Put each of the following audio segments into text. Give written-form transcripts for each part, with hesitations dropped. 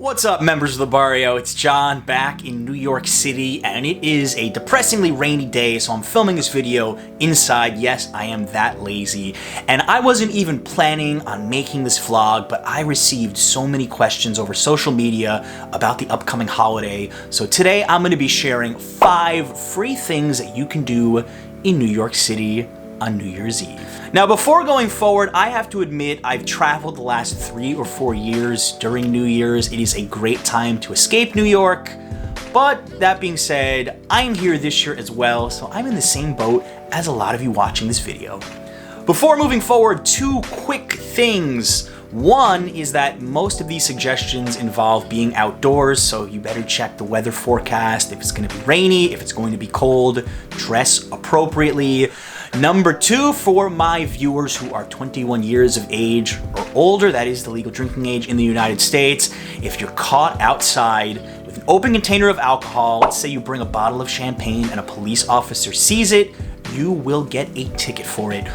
What's up, members of the Barrio? It's John back in New York City, and it is a depressingly rainy day, so I'm filming this video inside. Yes, I am that lazy. And I wasn't even planning on making this vlog, but I received so many questions over social media about the upcoming holiday. So today I'm going to be sharing 5 free things that you can do in New York City on New Year's Eve. Now, before going forward, I have to admit I've traveled the last 3 or 4 years during New Year's. It is a great time to escape New York, but that being said, I'm here this year as well, so I'm in the same boat as a lot of you watching this video. Before moving forward, 2 quick things. One is that most of these suggestions involve being outdoors, so you better check the weather forecast. If it's going to be rainy, if it's going to be cold, dress appropriately. Number 2, for my viewers who are 21 years of age or older, that is the legal drinking age in the United States, if you're caught outside with an open container of alcohol, let's say you bring a bottle of champagne and a police officer sees it, you will get a ticket for it.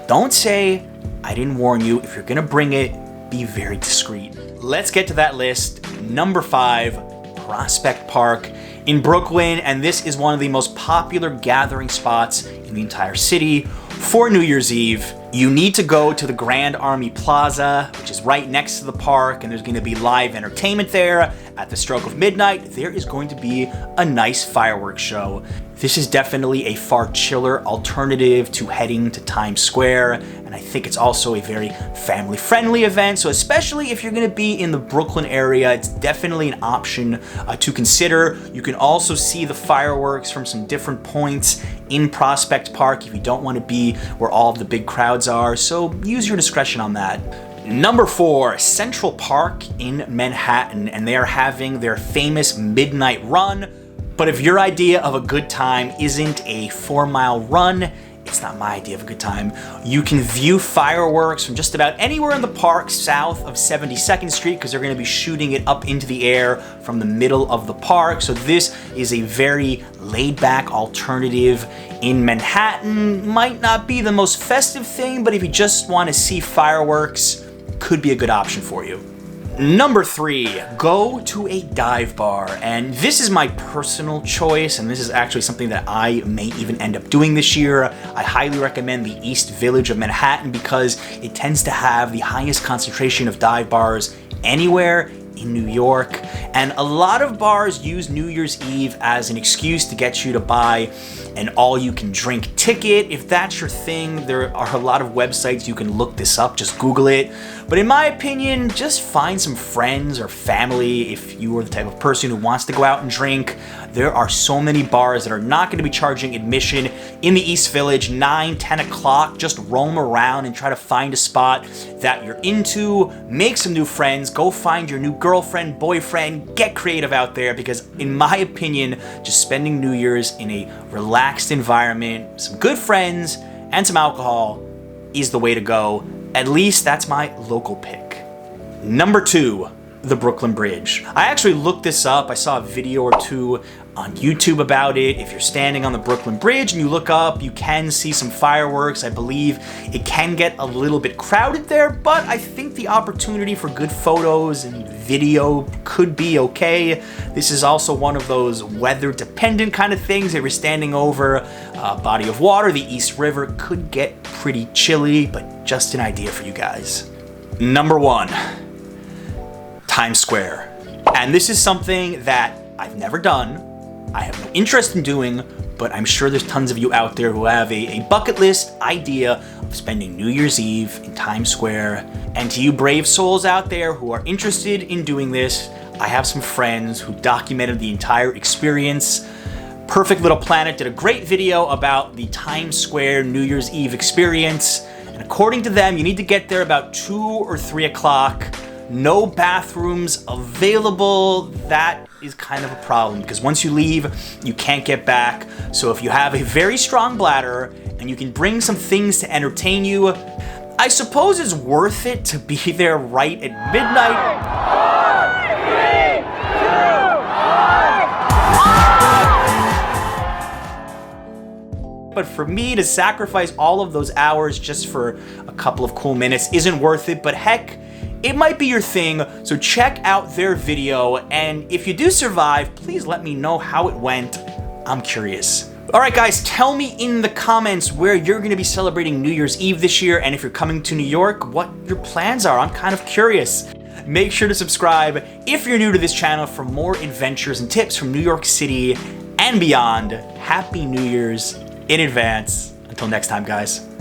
Don't say, I didn't warn you. If you're gonna bring it, be very discreet. Let's get to that list. Number 5, Prospect Park in Brooklyn, and this is one of the most popular gathering spots in the entire city for New Year's Eve. You need to go to the Grand Army Plaza, which is right next to the park, and there's going to be live entertainment there. At the stroke of midnight, there is going to be a nice fireworks show. This is definitely a far chiller alternative to heading to Times Square, and I think it's also a very family-friendly event, so especially if you're going to be in the Brooklyn area, it's definitely an option to consider. You can also see the fireworks from some different points in Prospect Park if you don't want to be where all of the big crowds are, so use your discretion on that. Number 4, Central Park in Manhattan, and they are having their famous midnight run. But if your idea of a good time isn't a 4-mile run, it's not my idea of a good time. You can view fireworks from just about anywhere in the park south of 72nd Street because they're going to be shooting it up into the air from the middle of the park. So this is a very laid-back alternative in Manhattan. Might not be the most festive thing, but if you just want to see fireworks, could be a good option for you. Number 3, go to a dive bar. And this is my personal choice, and this is actually something that I may even end up doing this year. I highly recommend the East Village of Manhattan because it tends to have the highest concentration of dive bars anywhere in New York. And a lot of bars use New Year's Eve as an excuse to get you to buy an all-you-can-drink ticket. If that's your thing, there are a lot of websites you can look this up, just Google it. But in my opinion, just find some friends or family if you are the type of person who wants to go out and drink. There are so many bars that are not going to be charging admission in the East Village, 9, 10 o'clock. Just roam around and try to find a spot that you're into, make some new friends, go find your new girlfriend, boyfriend, get creative out there because in my opinion, just spending New Year's in a relaxed environment, some good friends, and some alcohol is the way to go. At least that's my local pick. Number 2, the Brooklyn Bridge. I actually looked this up. I saw a video or 2 on YouTube about it. If you're standing on the Brooklyn Bridge and you look up, you can see some fireworks. I believe it can get a little bit crowded there, but I think the opportunity for good photos and video could be okay. This is also one of those weather-dependent kind of things. If you're standing over a body of water, the East River could get pretty chilly, but just an idea for you guys. Number 1, Times Square. And this is something that I've never done. I have no interest in doing, but I'm sure there's tons of you out there who have a bucket list idea of spending New Year's Eve in Times Square. And to you brave souls out there who are interested in doing this, I have some friends who documented the entire experience. Perfect Little Planet did a great video about the Times Square New Year's Eve experience. And according to them, you need to get there about 2 or 3 o'clock. No bathrooms available. That is kind of a problem because once you leave, you can't get back. So if you have a very strong bladder and you can bring some things to entertain you, I suppose it's worth it to be there right at midnight. 4, 3, 2, 1. But for me to sacrifice all of those hours just for a couple of cool minutes isn't worth it. But heck, it might be your thing, so check out their video, and if you do survive, please let me know how it went. I'm curious. Alright guys, tell me in the comments where you're going to be celebrating New Year's Eve this year, and if you're coming to New York, what your plans are. I'm kind of curious. Make sure to subscribe if you're new to this channel for more adventures and tips from New York City and beyond. Happy New Year's in advance. Until next time, guys.